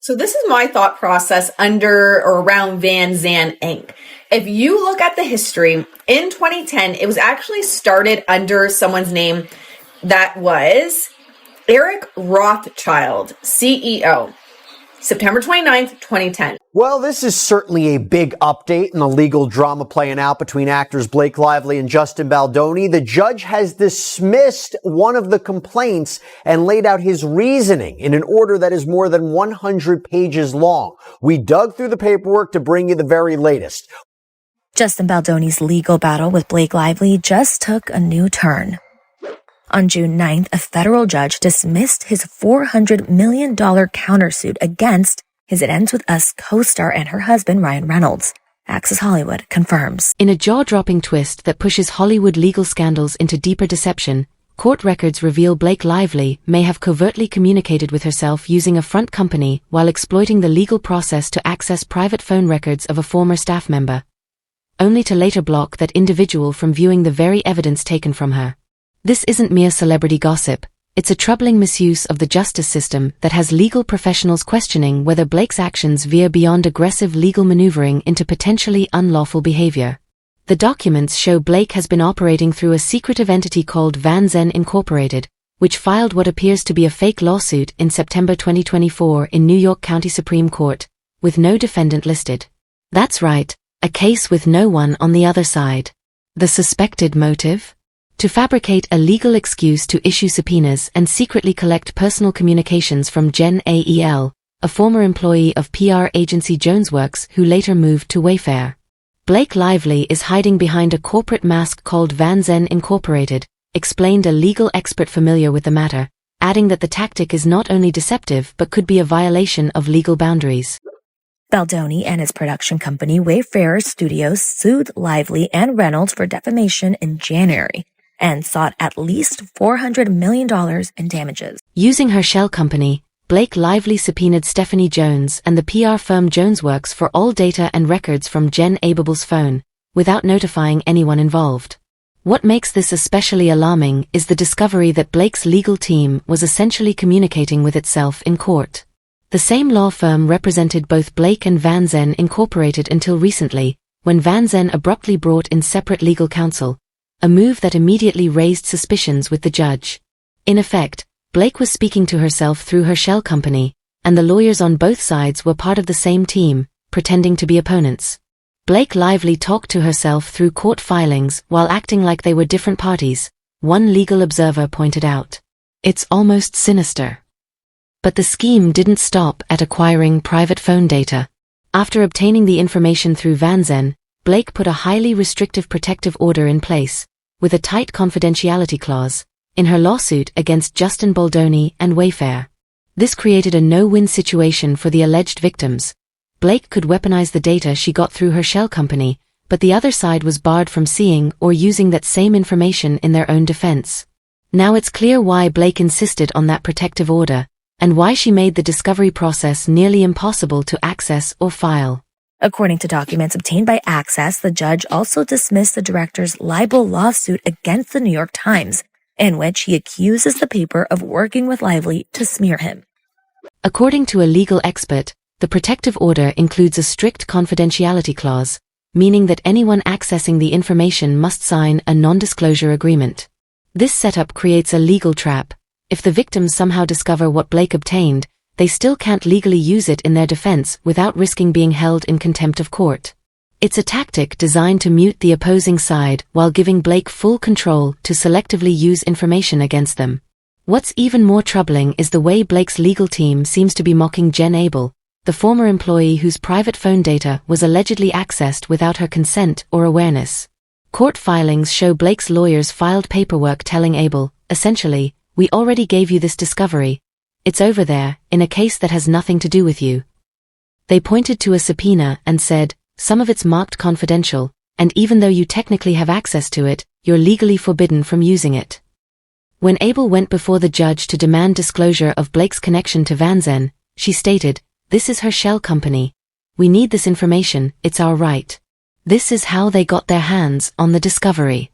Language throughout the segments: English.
So this is my thought process under or around Van Zandt Inc. If you look at the history, in 2010, it was actually started under someone's name that was Eric Rothschild, CEO, September 29th, 2010. Well, this is certainly a big update in the legal drama playing out between actors Blake Lively and Justin Baldoni. The judge has dismissed one of the complaints and laid out his reasoning in an order that is more than 100 pages long. We dug through the paperwork to bring you the very latest. Justin Baldoni's legal battle with Blake Lively just took a new turn. On June 9th, a federal judge dismissed his $400 million countersuit against his It Ends With Us co-star and her husband, Ryan Reynolds. Access Hollywood confirms. In a jaw-dropping twist that pushes Hollywood legal scandals into deeper deception, court records reveal Blake Lively may have covertly communicated with herself using a front company while exploiting the legal process to access private phone records of a former staff member, only to later block that individual from viewing the very evidence taken from her. This isn't mere celebrity gossip. It's a troubling misuse of the justice system that has legal professionals questioning whether Blake's actions veer beyond aggressive legal maneuvering into potentially unlawful behavior. The documents show Blake has been operating through a secretive entity called Van Zandt Incorporated, which filed what appears to be a fake lawsuit in September 2024 in New York County Supreme Court, with no defendant listed. That's right, a case with no one on the other side. The suspected motive? To fabricate a legal excuse to issue subpoenas and secretly collect personal communications from Jen Ael, a former employee of PR agency Jonesworks who later moved to Wayfair. Blake Lively is hiding behind a corporate mask called Van Zandt Incorporated, explained a legal expert familiar with the matter, adding that the tactic is not only deceptive but could be a violation of legal boundaries. Baldoni and his production company Wayfair Studios sued Lively and Reynolds for defamation in January and sought at least $400 million in damages. Using her shell company, Blake Lively subpoenaed Stephanie Jones and the PR firm Jonesworks for all data and records from Jen Abel's phone, without notifying anyone involved. What makes this especially alarming is the discovery that Blake's legal team was essentially communicating with itself in court. The same law firm represented both Blake and Van Zandt Incorporated until recently, when Van Zandt abruptly brought in separate legal counsel, a move that immediately raised suspicions with the judge. In effect, Blake was speaking to herself through her shell company, and the lawyers on both sides were part of the same team, pretending to be opponents. Blake Lively talked to herself through court filings while acting like they were different parties, one legal observer pointed out. It's almost sinister. But the scheme didn't stop at acquiring private phone data. After obtaining the information through Van Zandt, Blake put a highly restrictive protective order in place, with a tight confidentiality clause, in her lawsuit against Justin Baldoni and Wayfair. This created a no-win situation for the alleged victims. Blake could weaponize the data she got through her shell company, but the other side was barred from seeing or using that same information in their own defense. Now it's clear why Blake insisted on that protective order, and why she made the discovery process nearly impossible to access or file. According to documents obtained by Access, the judge also dismissed the director's libel lawsuit against the New York Times, in which he accuses the paper of working with Lively to smear him. According to a legal expert, the protective order includes a strict confidentiality clause, meaning that anyone accessing the information must sign a non-disclosure agreement. This setup creates a legal trap. If the victims somehow discover what Blake obtained, they still can't legally use it in their defense without risking being held in contempt of court. It's a tactic designed to mute the opposing side while giving Blake full control to selectively use information against them. What's even more troubling is the way Blake's legal team seems to be mocking Jen Abel, the former employee whose private phone data was allegedly accessed without her consent or awareness. Court filings show Blake's lawyers filed paperwork telling Abel, essentially, "We already gave you this discovery. It's over there, in a case that has nothing to do with you." They pointed to a subpoena and said, "Some of it's marked confidential, and even though you technically have access to it, you're legally forbidden from using it." When Abel went before the judge to demand disclosure of Blake's connection to Van Zandt, she stated, "This is her shell company. We need this information, it's our right." This is how they got their hands on the discovery.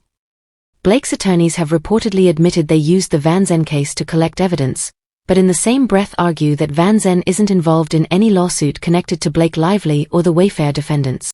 Blake's attorneys have reportedly admitted they used the Van Zandt case to collect evidence, but in the same breath argue that Van Zen isn't involved in any lawsuit connected to Blake Lively or the Wayfair defendants.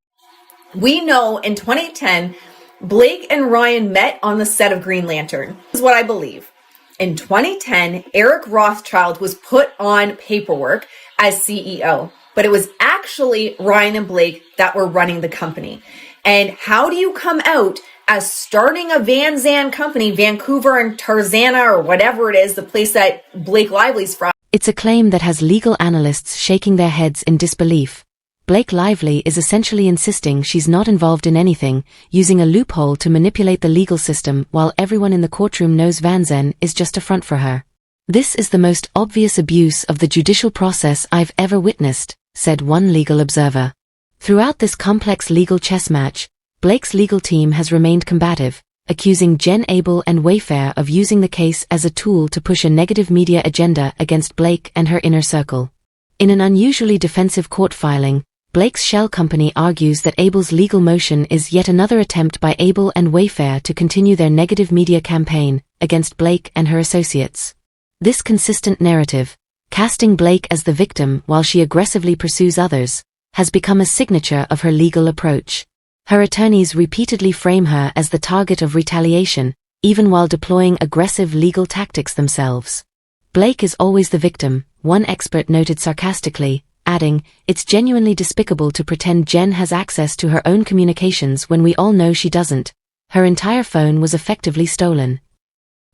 We know in 2010, Blake and Ryan met on the set of Green Lantern. This is what I believe. In 2010, Eric Rothschild was put on paperwork as CEO, but it was actually Ryan and Blake that were running the company. And how do you come out as starting a Van Zandt company, Vancouver and Tarzana or whatever it is, the place that Blake Lively's from? It's a claim that has legal analysts shaking their heads in disbelief. Blake Lively is essentially insisting she's not involved in anything, using a loophole to manipulate the legal system while everyone in the courtroom knows Van Zandt is just a front for her. This is the most obvious abuse of the judicial process I've ever witnessed, said one legal observer. Throughout this complex legal chess match, Blake's legal team has remained combative, accusing Jen Abel and Wayfair of using the case as a tool to push a negative media agenda against Blake and her inner circle. In an unusually defensive court filing, Blake's shell company argues that Abel's legal motion is yet another attempt by Abel and Wayfair to continue their negative media campaign against Blake and her associates. This consistent narrative, casting Blake as the victim while she aggressively pursues others, has become a signature of her legal approach. Her attorneys repeatedly frame her as the target of retaliation, even while deploying aggressive legal tactics themselves. Blake is always the victim, one expert noted sarcastically, adding, "It's genuinely despicable to pretend Jen has access to her own communications when we all know she doesn't. Her entire phone was effectively stolen."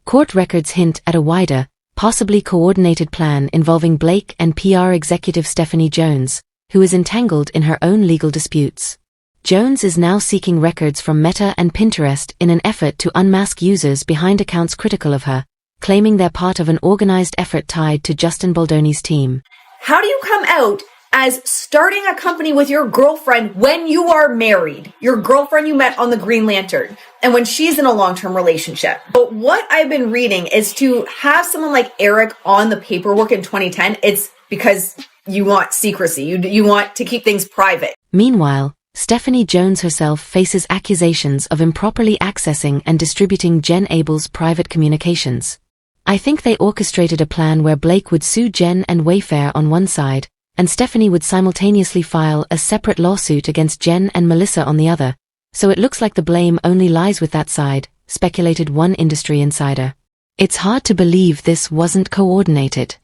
Court records hint at a wider, possibly coordinated plan involving Blake and PR executive Stephanie Jones, who is entangled in her own legal disputes. Jones is now seeking records from Meta and Pinterest in an effort to unmask users behind accounts critical of her, claiming they're part of an organized effort tied to Justin Baldoni's team. How do you come out as starting a company with your girlfriend when you are married? Your girlfriend you met on the Green Lantern, and when she's in a long-term relationship. But what I've been reading is to have someone like Eric on the paperwork in 2010, it's because you want secrecy. You want to keep things private. Meanwhile, Stephanie Jones herself faces accusations of improperly accessing and distributing Jen Abel's private communications. "I think they orchestrated a plan where Blake would sue Jen and Wayfair on one side, and Stephanie would simultaneously file a separate lawsuit against Jen and Melissa on the other, so it looks like the blame only lies with that side," speculated one industry insider. "It's hard to believe this wasn't coordinated."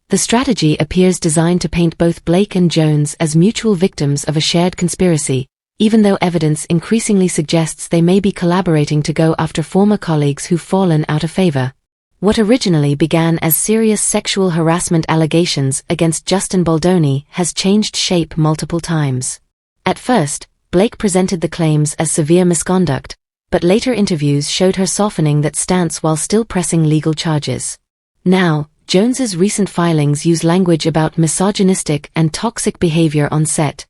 The strategy appears designed to paint both Blake and Jones as mutual victims of a shared conspiracy, even though evidence increasingly suggests they may be collaborating to go after former colleagues who've fallen out of favor. What originally began as serious sexual harassment allegations against Justin Baldoni has changed shape multiple times. At first, Blake presented the claims as severe misconduct, but later interviews showed her softening that stance while still pressing legal charges. Now, Jones's recent filings use language about misogynistic and toxic behavior on set,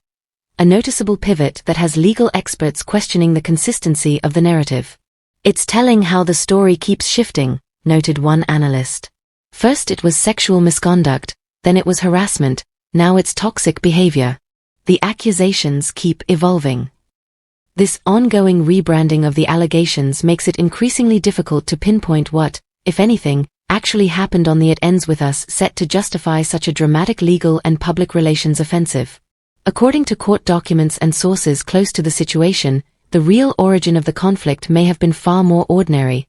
a noticeable pivot that has legal experts questioning the consistency of the narrative. "It's telling how the story keeps shifting," noted one analyst. "First it was sexual misconduct, then it was harassment, now it's toxic behavior. The accusations keep evolving." This ongoing rebranding of the allegations makes it increasingly difficult to pinpoint what, if anything, actually happened on the "It Ends With Us" set to justify such a dramatic legal and public relations offensive. According to court documents and sources close to the situation, the real origin of the conflict may have been far more ordinary.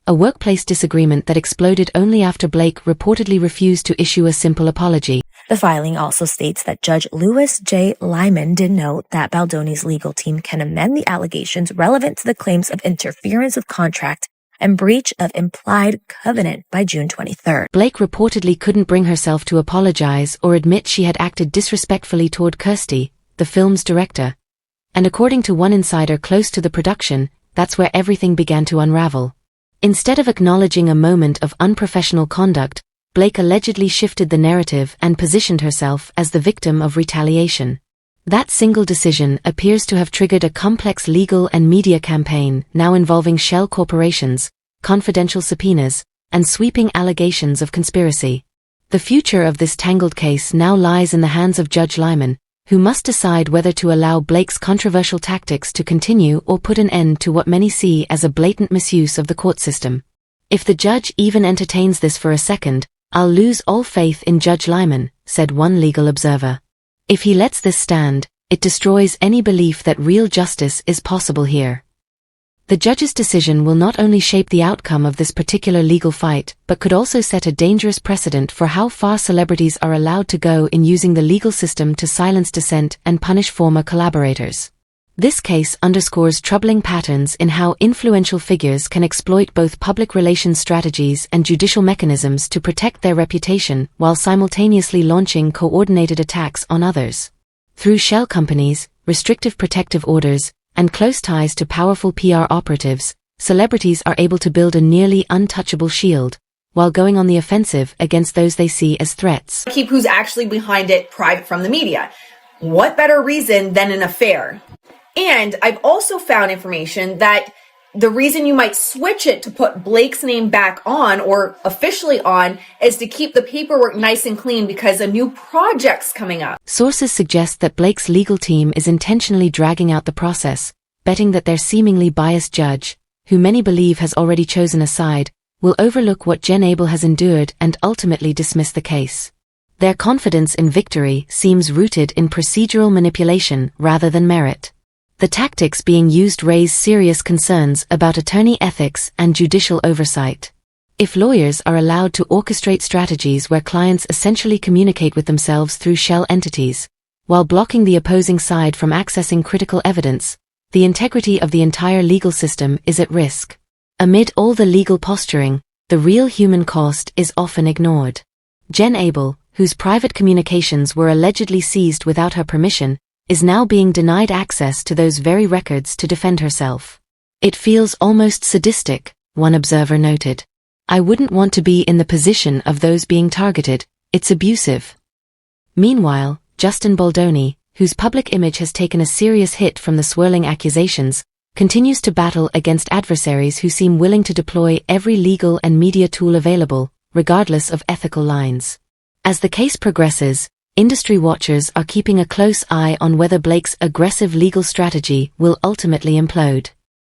A workplace disagreement that exploded only after Blake reportedly refused to issue a simple apology. The filing also states that Judge Louis J. Lyman did note that Baldoni's legal team can amend the allegations relevant to the claims of interference with contract and breach of implied covenant by June 23rd. Blake reportedly couldn't bring herself to apologize or admit she had acted disrespectfully toward Kirsty, the film's director. And according to one insider close to the production, that's where everything began to unravel. Instead of acknowledging a moment of unprofessional conduct, Blake allegedly shifted the narrative and positioned herself as the victim of retaliation. That single decision appears to have triggered a complex legal and media campaign now involving shell corporations, confidential subpoenas, and sweeping allegations of conspiracy. The future of this tangled case now lies in the hands of Judge Lyman, who must decide whether to allow Blake's controversial tactics to continue or put an end to what many see as a blatant misuse of the court system. If the judge even entertains this for a second, "I'll lose all faith in Judge Lyman," said one legal observer. "If he lets this stand, it destroys any belief that real justice is possible here." The judge's decision will not only shape the outcome of this particular legal fight, but could also set a dangerous precedent for how far celebrities are allowed to go in using the legal system to silence dissent and punish former collaborators. This case underscores troubling patterns in how influential figures can exploit both public relations strategies and judicial mechanisms to protect their reputation while simultaneously launching coordinated attacks on others. Through shell companies, restrictive protective orders, and close ties to powerful PR operatives, celebrities are able to build a nearly untouchable shield, while going on the offensive against those they see as threats. Keep who's actually behind it private from the media. What better reason than an affair? And I've also found information that the reason you might switch it to put Blake's name back on or officially on is to keep the paperwork nice and clean because a new project's coming up. Sources suggest that Blake's legal team is intentionally dragging out the process, betting that their seemingly biased judge, who many believe has already chosen a side, will overlook what Jen Abel has endured and ultimately dismiss the case. Their confidence in victory seems rooted in procedural manipulation rather than merit. The tactics being used raise serious concerns about attorney ethics and judicial oversight. If lawyers are allowed to orchestrate strategies where clients essentially communicate with themselves through shell entities, while blocking the opposing side from accessing critical evidence, the integrity of the entire legal system is at risk. Amid all the legal posturing, the real human cost is often ignored. Jen Abel, whose private communications were allegedly seized without her permission, is now being denied access to those very records to defend herself. "It feels almost sadistic," one observer noted. "I wouldn't want to be in the position of those being targeted. It's abusive." Meanwhile, Justin Baldoni, whose public image has taken a serious hit from the swirling accusations, continues to battle against adversaries who seem willing to deploy every legal and media tool available, regardless of ethical lines. As the case progresses, industry watchers are keeping a close eye on whether Blake's aggressive legal strategy will ultimately implode.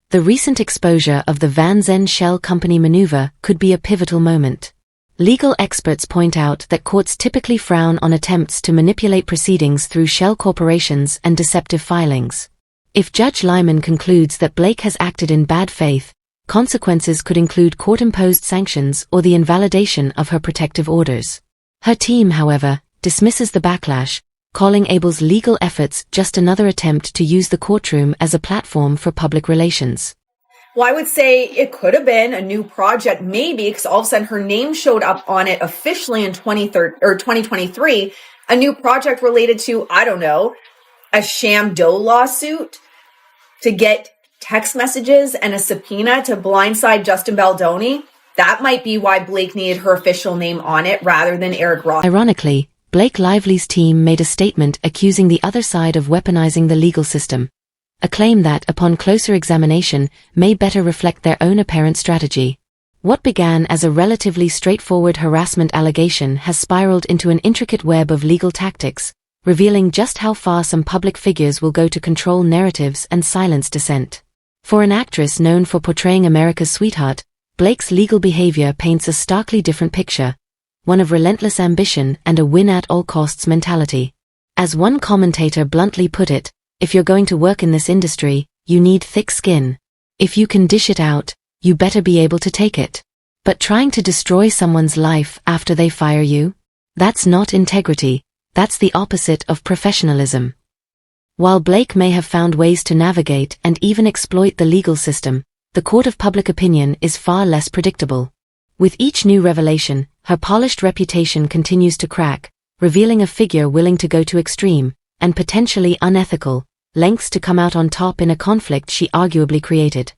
The recent exposure of the Van Zen shell company maneuver could be a pivotal moment. Legal experts point out that courts typically frown on attempts to manipulate proceedings through shell corporations and deceptive filings. If Judge Lyman concludes that Blake has acted in bad faith, consequences could include court-imposed sanctions or the invalidation of her protective orders. Her team, however, dismisses the backlash, calling Abel's legal efforts just another attempt to use the courtroom as a platform for public relations. Well, I would say it could have been a new project, maybe, because all of a sudden her name showed up on it officially in 2023, a new project related to, I don't know, a sham Doe lawsuit to get text messages and a subpoena to blindside Justin Baldoni. That might be why Blake needed her official name on it rather than Eric Roth. Ironically, Blake Lively's team made a statement accusing the other side of weaponizing the legal system, a claim that, upon closer examination, may better reflect their own apparent strategy. What began as a relatively straightforward harassment allegation has spiraled into an intricate web of legal tactics, revealing just how far some public figures will go to control narratives and silence dissent. For an actress known for portraying America's sweetheart, Blake's legal behavior paints a starkly different picture, one of relentless ambition and a win-at-all-costs mentality. As one commentator bluntly put it, "If you're going to work in this industry, you need thick skin. If you can dish it out, you better be able to take it. But trying to destroy someone's life after they fire you? That's not integrity, that's the opposite of professionalism." While Blake may have found ways to navigate and even exploit the legal system, the court of public opinion is far less predictable. With each new revelation, her polished reputation continues to crack, revealing a figure willing to go to extreme, and potentially unethical, lengths to come out on top in a conflict she arguably created.